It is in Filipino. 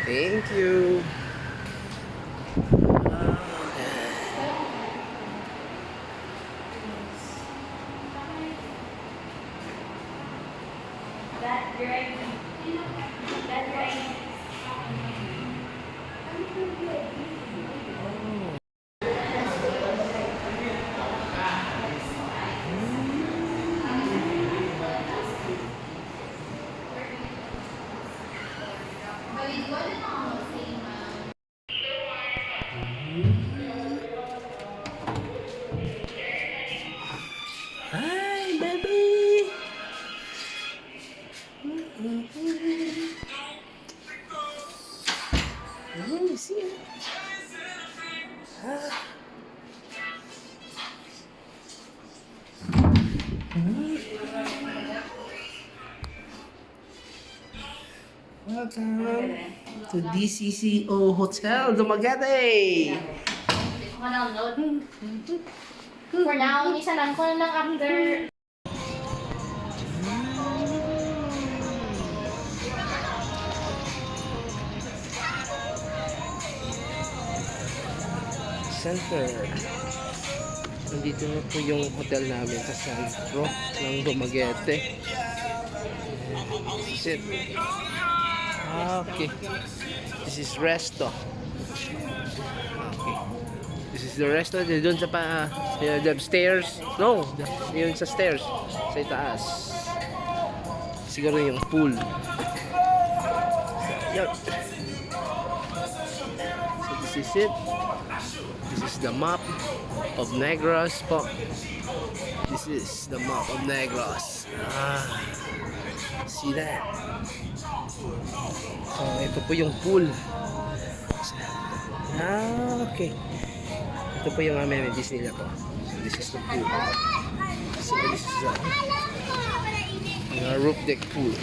Thank you. That great. That great. Hi, baby. You see it? Welcome to DCCO Hotel Dumaguete. Ma-download. For now, isa lang ko lang after. Center. Nandito na po yung hotel namin sa sentro ng Dumaguete. This is it. Okay. This is resto. Okay. This is the resto. Doon sa the stairs. No, yun sa stairs. Sa itaas. Siguro yung pool. Yun. So this is it. This is the map of Negros po. This is the map of Negros. See that? So ito po yung pool. Okay. Ito po yung amenities nila po. So this is the pool. So this is the roof deck pool.